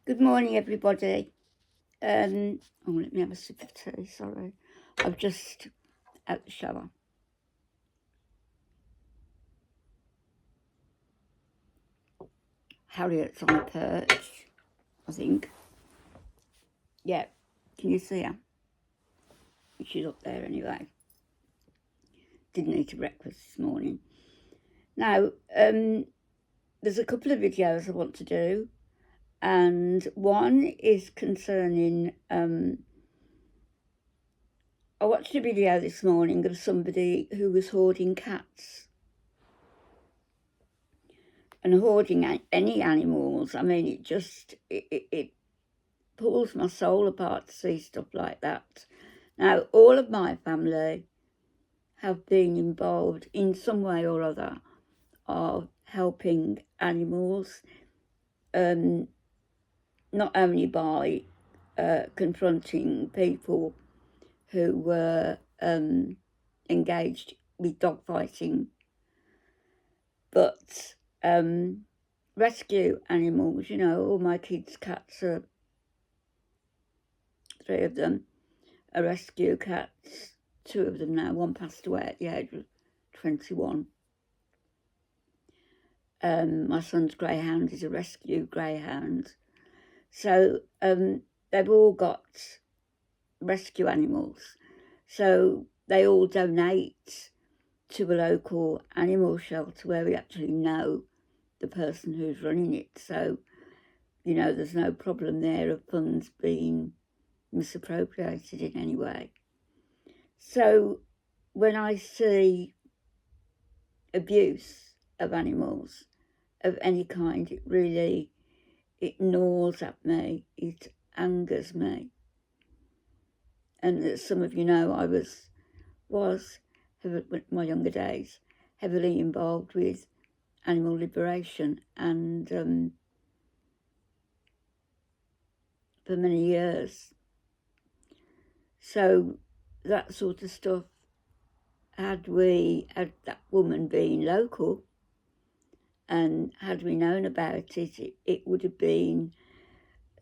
Good morning, everybody. Oh, let me have a sip of tea, sorry. I've just out the shower. Harriet's on a perch, I think. Yeah, can you see her? She's up there anyway. Didn't eat a breakfast this morning. Now, there's a couple of videos I want to do, and one is concerning, I watched a video this morning of somebody who was hoarding cats. And hoarding any animals, I mean, it pulls my soul apart to see stuff like that. Now, all of my family have been involved in some way or other of helping animals, not only by confronting people who were engaged with dog fighting, but rescue animals. You know, all my kids' cats are, 3 of them are rescue cats. 2 of them now, one passed away at the age of 21. My son's greyhound is a rescue greyhound. So they've all got rescue animals. So they all donate to a local animal shelter where we actually know the person who's running it. So, you know, there's no problem there of funds being misappropriated in any way. So when I see abuse of animals of any kind, it gnaws at me, it angers me. And as some of you know, I was my younger days, heavily involved with animal liberation, and for many years. So that sort of stuff, had that woman been local and had we known about it, it would have been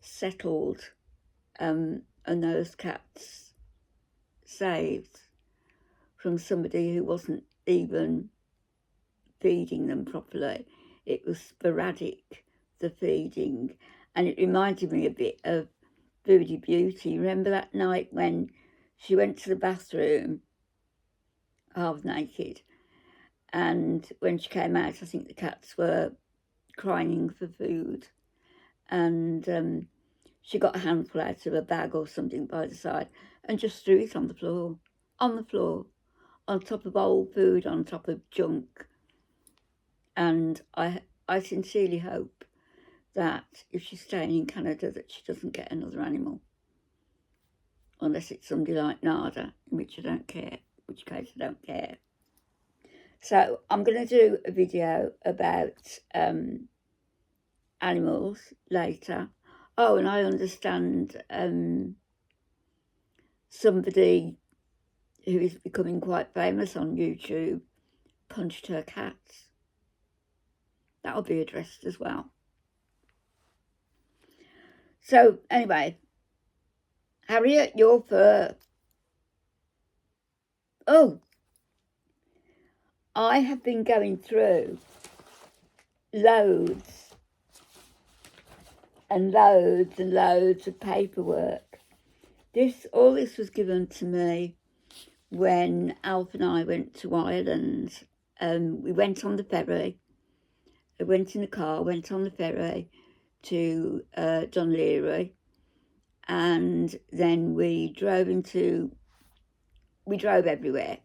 settled, and those cats saved from somebody who wasn't even feeding them properly. It was sporadic, the feeding, and it reminded me a bit of Booty Beauty. Remember that night when she went to the bathroom half naked, and when she came out, I think the cats were crying for food, and she got a handful out of a bag or something by the side and just threw it on the floor, on top of old food, on top of junk. And I sincerely hope that if she's staying in Canada, that she doesn't get another animal, unless it's somebody like Nada, in which I don't care, in which case I don't care. So I'm going to do a video about animals later. Oh, and I understand somebody who is becoming quite famous on YouTube punched her cats. That'll be addressed as well. So anyway, Harriet, your fur. Oh, I have been going through loads and loads and loads of paperwork. All this was given to me when Alf and I went to Ireland. We went on the ferry. I went in the car, went on the ferry to Dunleary, and then we drove everywhere.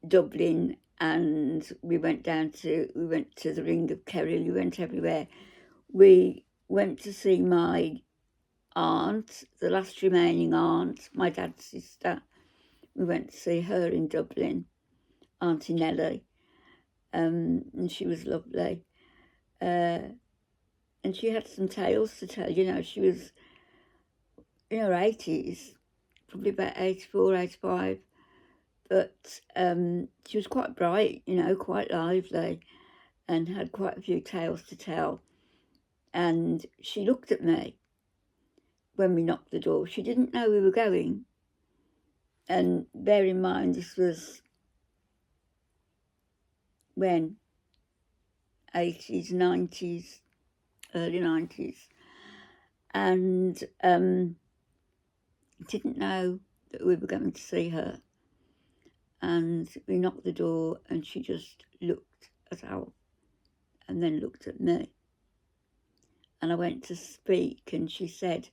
Dublin, and we went to the Ring of Kerry. We went everywhere. We went to see my aunt, the last remaining aunt, my dad's sister. We went to see her in Dublin, Auntie Nelly, and she was lovely. And she had some tales to tell. You know, she was in her 80s, probably about 84, 85. But she was quite bright, you know, quite lively, and had quite a few tales to tell. and she looked at me when we knocked the door. She didn't know we were going. And bear in mind, this was when 80s, 90s, early 90s. And didn't know that we were going to see her. And we knocked the door and she just looked at Al and then looked at me. And I went to speak and she said,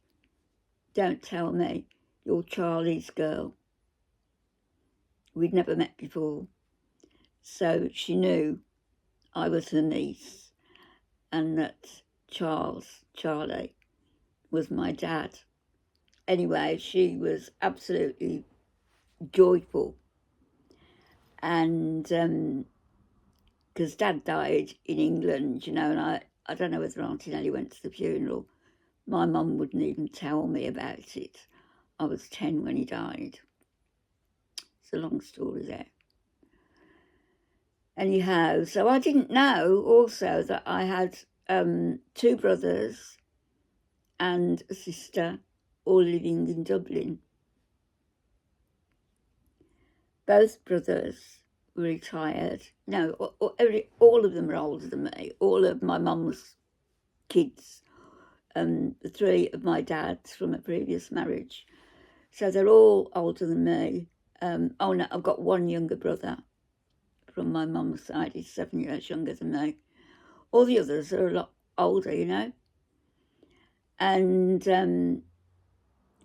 "Don't tell me, you're Charlie's girl." We'd never met before. So she knew I was her niece and that Charlie, was my dad. Anyway, she was absolutely joyful. And because Dad died in England, and I don't know whether Auntie Nelly went to the funeral. My mum wouldn't even tell me about it. I was 10 when he died. It's a long story there. Anyhow, so I didn't know also that I had 2 brothers and a sister all living in Dublin. Both brothers were retired. No, all of them were older than me. All of my mum's kids, the 3 of my dad's from a previous marriage. So they're all older than me. Oh no, I've got 1 younger brother from my mum's side. He's 7 years younger than me. All the others are a lot older, And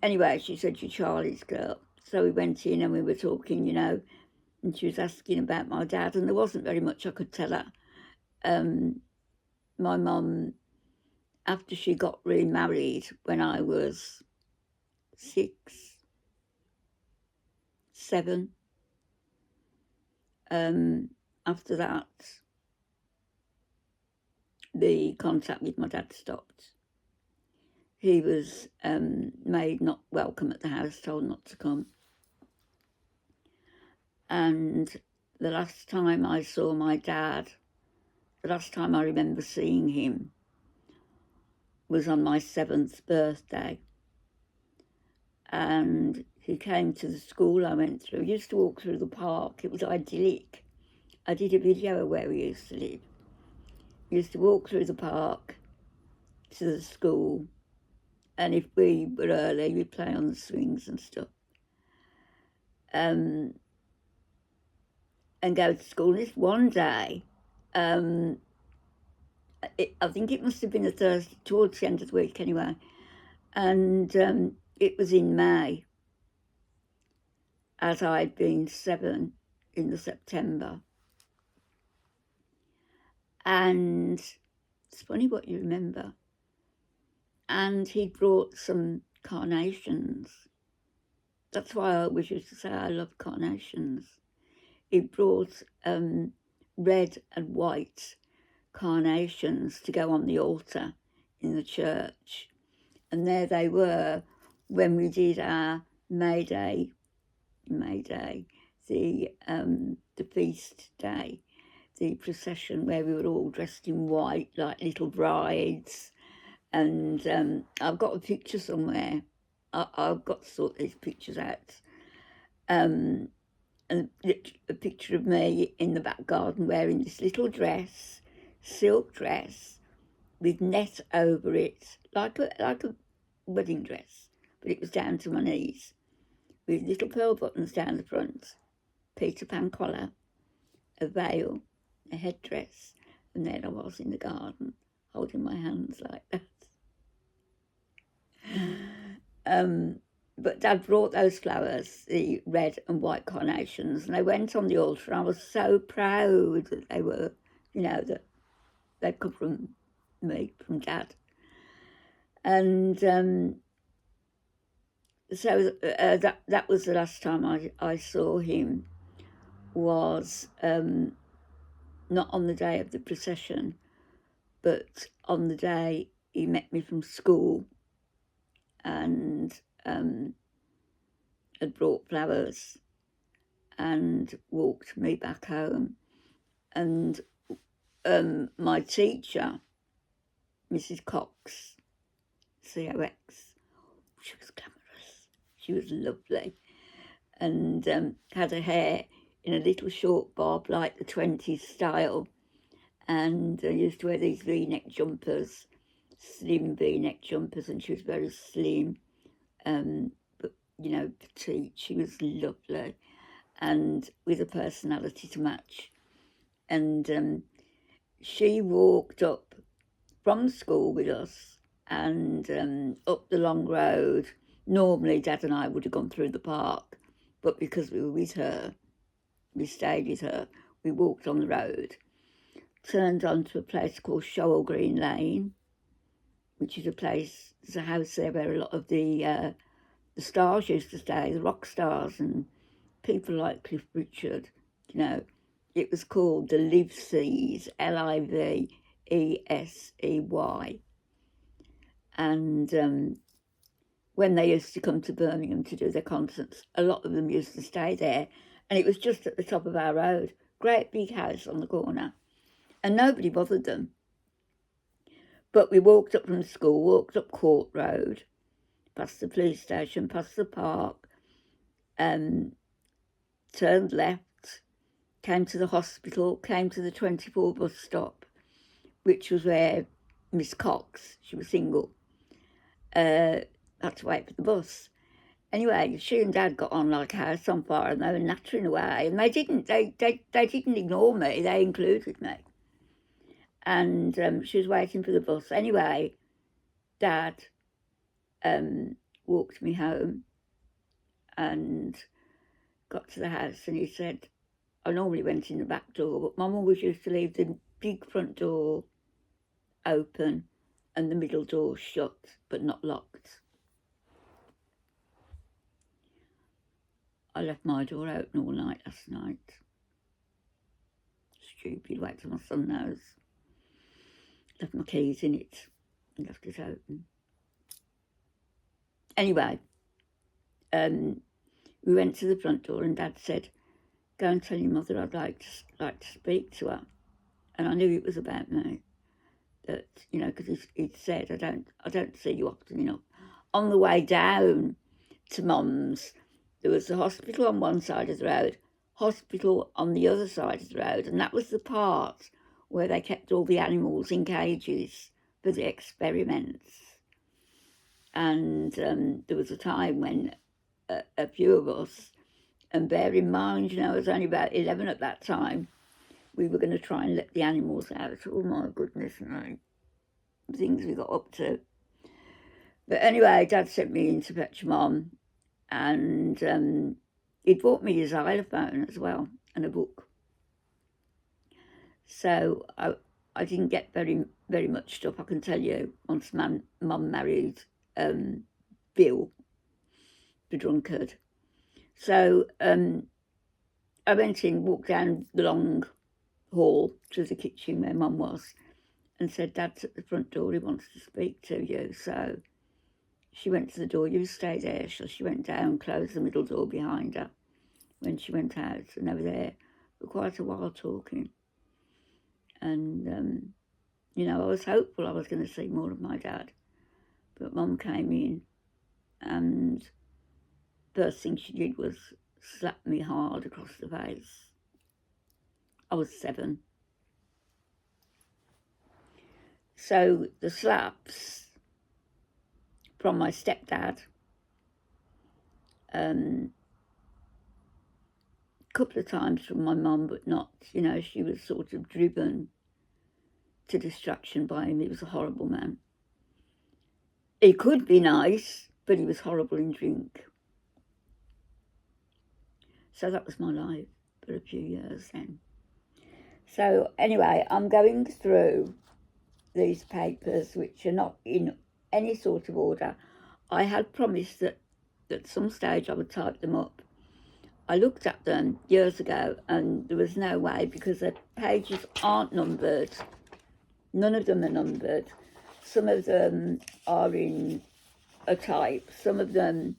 anyway, she said, "You're Charlie's girl." So we went in and we were talking, and she was asking about my dad, and there wasn't very much I could tell her. My mum, after she got remarried when I was 6, 7, after that, the contact with my dad stopped. He was made not welcome at the house, told not to come. And the last time I saw my dad, the last time I remember seeing him, was on my 7th birthday. And he came to the school I went through. We used to walk through the park. It was idyllic. I did a video of where we used to live. We used to walk through the park to the school, and if we were early, we'd play on the swings and stuff. And go to school. This one day, I think it must have been a Thursday, towards the end of the week anyway, and it was in May, as I'd been 7 in the September. And it's funny what you remember. And he brought some carnations. That's why I always used to say I love carnations. He brought red and white carnations to go on the altar in the church. And there they were when we did our May Day, the feast day, the procession where we were all dressed in white like little brides. And I've got a picture somewhere. I've got to sort these pictures out. And a picture of me in the back garden wearing this little dress, silk dress, with net over it, like a wedding dress, but it was down to my knees, with little pearl buttons down the front, Peter Pan collar, a veil, a headdress, and then I was in the garden holding my hands like that. But Dad brought those flowers, the red and white carnations, and they went on the altar. I was so proud that they were, that they'd come from me, from Dad. And so that was the last time I saw him, was not on the day of the procession, but on the day he met me from school and had brought flowers and walked me back home. And my teacher, Mrs Cox, C-O-X. She was glamorous. She was lovely. And had her hair in a little short bob like the 20s style. And used to wear these V-neck jumpers, slim V-neck jumpers, and she was very slim. But, you know, petite. She was lovely and with a personality to match. And she walked up from school with us and up the long road. Normally, Dad and I would have gone through the park, but because we were with her, we stayed with her, we walked on the road, turned onto a place called Shoal Green Lane, which is a place, there's a house there where a lot of the stars used to stay, the rock stars and people like Cliff Richard, you know. It was called the Liveseys, Liveseey. And when they used to come to Birmingham to do their concerts, a lot of them used to stay there. And it was just at the top of our road, great big house on the corner. And nobody bothered them. But we walked up from school, walked up Court Road, past the police station, past the park, turned left, came to the hospital, came to the 24 bus stop, which was where Miss Cox, she was single, had to wait for the bus. Anyway, she and Dad got on like a house on fire, and they were nattering away, and they didn't ignore me, they included me. And she was waiting for the bus. Anyway, Dad walked me home and got to the house, and he said, I normally went in the back door, but Mum always used to leave the big front door open and the middle door shut, but not locked. I left my door open all night last night. Stupid, wait till my son knows. Left my keys in it and left it open. Anyway, we went to the front door and Dad said, go and tell your mother I'd like to speak to her. And I knew it was about me. That, you know, because he'd said, I don't see you often enough. On the way down to Mum's, there was a hospital on one side of the road, hospital on the other side of the road, and that was the part where they kept all the animals in cages for the experiments. And there was a time when a few of us, and bear in mind, you know, I was only about 11 at that time, we were going to try and let the animals out. Oh my goodness me, the things we got up to. But anyway, Dad sent me in to fetch Mum, and he bought me a xylophone as well and a book. So I didn't get very much stuff, I can tell you, once Mum married Bill, the drunkard. So I went in, walked down the long hall to the kitchen where Mum was, and said, Dad's at the front door, he wants to speak to you. So she went to the door, you stay there. So she went down, closed the middle door behind her when she went out, and they were there for quite a while talking. And, you know, I was hopeful I was going to see more of my dad. But Mum came in, and first thing she did was slap me hard across the face. I was 7. So the slaps from my stepdad, a couple of times from my mum, but not, you know, she was sort of driven to distraction by him. He was a horrible man. He could be nice, but he was horrible in drink. So that was my life for a few years then. So anyway, I'm going through these papers, which are not in any sort of order. I had promised that at some stage I would type them up. I looked at them years ago and there was no way, because the pages aren't numbered. None of them are numbered. Some of them are in a type. Some of them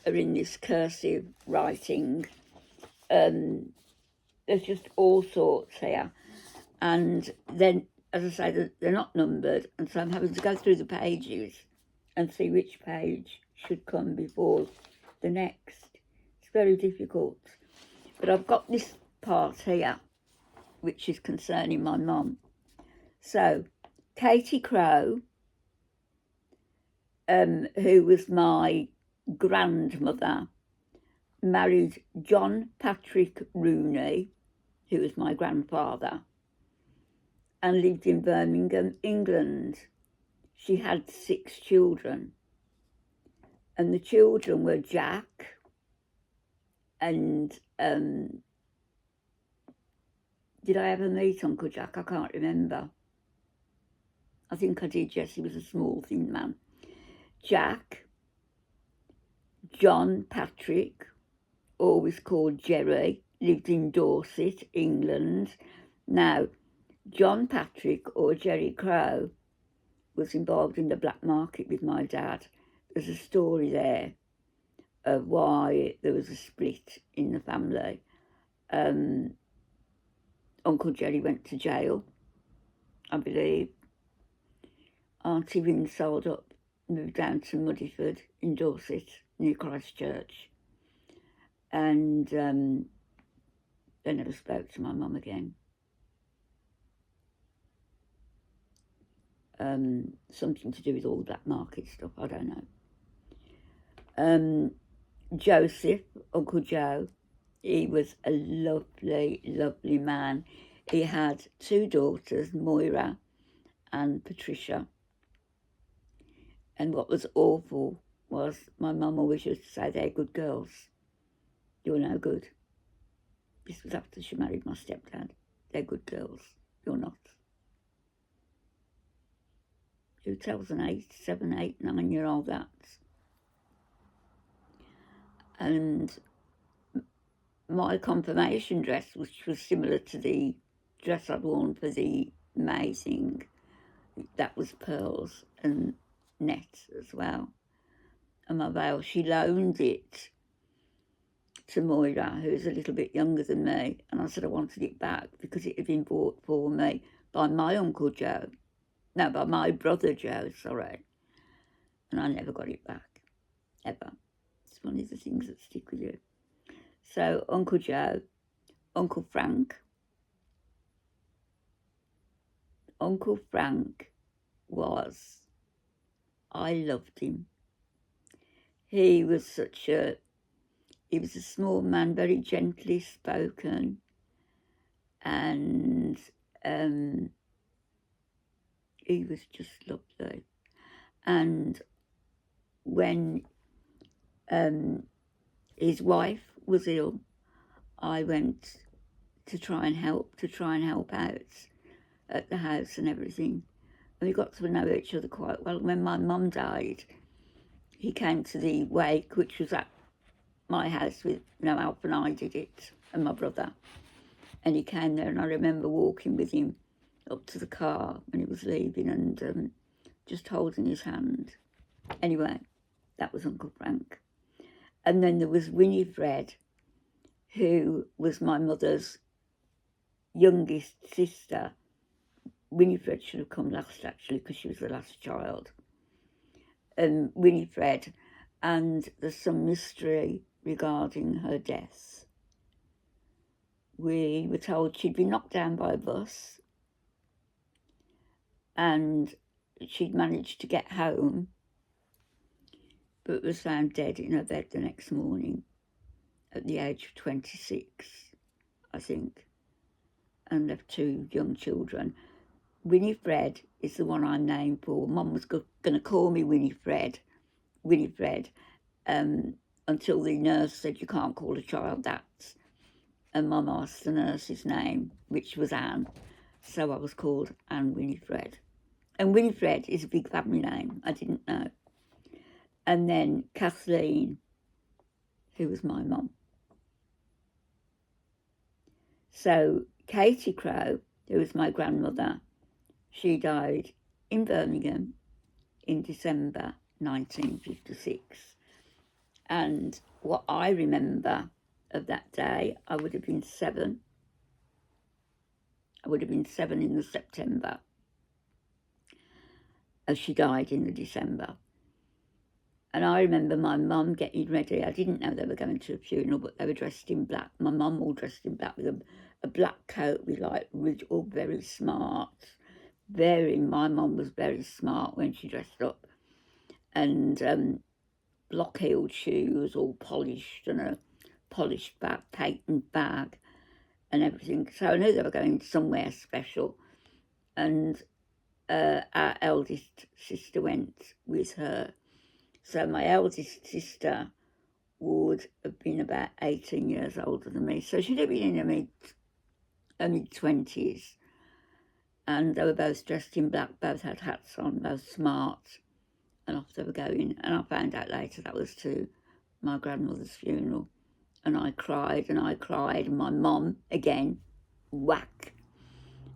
are in this cursive writing. There's just all sorts here. And then as I say, they're not numbered, and so I'm having to go through the pages and see which page should come before the next. It's very difficult. But I've got this part here, which is concerning my mum. So, Katie Crowe, who was my grandmother, married John Patrick Rooney, who was my grandfather, and lived in Birmingham, England. She had 6 children, and the children were Jack and did I ever meet Uncle Jack? I can't remember. I think I did, yes, he was a small, thin man. Jack, John Patrick, always called Jerry, lived in Dorset, England. Now, John Patrick, or Jerry Crowe, was involved in the black market with my dad. There's a story there of why there was a split in the family. Uncle Jerry went to jail, I believe. Auntie Wynne sold up, moved down to Muddyford in Dorset, near Christchurch. And they never spoke to my mum again. Something to do with all the black market stuff, I don't know. Joseph, Uncle Joe, he was a lovely, lovely man. He had 2 daughters, Moira and Patricia. And what was awful was my mum always used to say, they're good girls. You're no good. This was after she married my stepdad. They're good girls. You're not. Who tells an 8, 7, 8, 9-year-old that? And my confirmation dress, which was similar to the dress I'd worn for the amazing, that was pearls and net as well. And my veil, she loaned it to Moira, who's a little bit younger than me, and I said I wanted it back because it had been bought for me by my Uncle Joe. No, by my brother Joe, sorry. And I never got it back, ever. It's one of the things that stick with you. So Uncle Joe, Uncle Frank. Uncle Frank was, I loved him. He was a small man, very gently spoken, and he was just lovely. And when his wife was ill, I went to try and help out at the house and everything. And we got to know each other quite well. When my mum died, he came to the wake, which was at my house with, Alf and I did it, and my brother. And he came there, and I remember walking with him up to the car when he was leaving and just holding his hand. Anyway, that was Uncle Frank. And then there was Winifred, who was my mother's youngest sister. Winifred should have come last, actually, because she was the last child. Winifred, and there's some mystery regarding her death. We were told she'd been knocked down by a bus and she'd managed to get home, but was found dead in her bed the next morning at the age of 26, I think, and left 2 young children. Winifred is the one I'm named for. Mum was going to call me Winifred, until the nurse said you can't call a child that. And Mum asked the nurse's name, which was Anne. So I was called Anne Winifred. And Winifred is a big family name. I didn't know. And then Kathleen, who was my mum. So Katie Crowe, who was my grandmother, she died in Birmingham in December 1956. And what I remember of that day, I would have been 7. I would have been 7 in the September. as she died in the December. And I remember my mum getting ready. I didn't know they were going to a funeral, but they were dressed in black. My mum all dressed in black with a black coat with like all very smart. My mum was very smart when she dressed up. And block-heeled shoes, all polished, and a polished bag, patent bag and everything. So I knew they were going somewhere special. And our eldest sister went with her. So my eldest sister would have been about 18 years older than me. So she'd have been in her mid-20s. And they were both dressed in black, both had hats on, both smart. And off they were going. And I found out later that was to my grandmother's funeral. And I cried and I cried. And my mum, again, whack.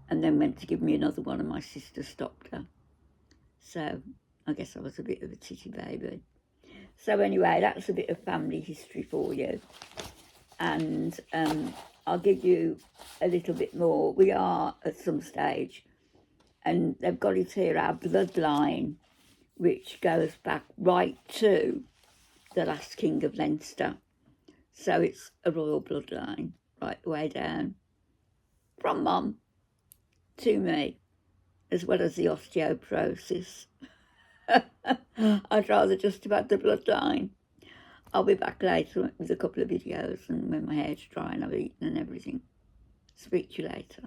And then went to give me another one and my sister stopped her. So I guess I was a bit of a titty baby. So anyway, that's a bit of family history for you. And I'll give you a little bit more. We are at some stage, and they've got it here, our bloodline, which goes back right to the last King of Leinster. So it's a royal bloodline right the way down from Mum to me, as well as the osteoporosis. I'd rather just have had the bloodline. I'll be back later with a couple of videos and when my hair's dry and I've eaten and everything. Speak to you later.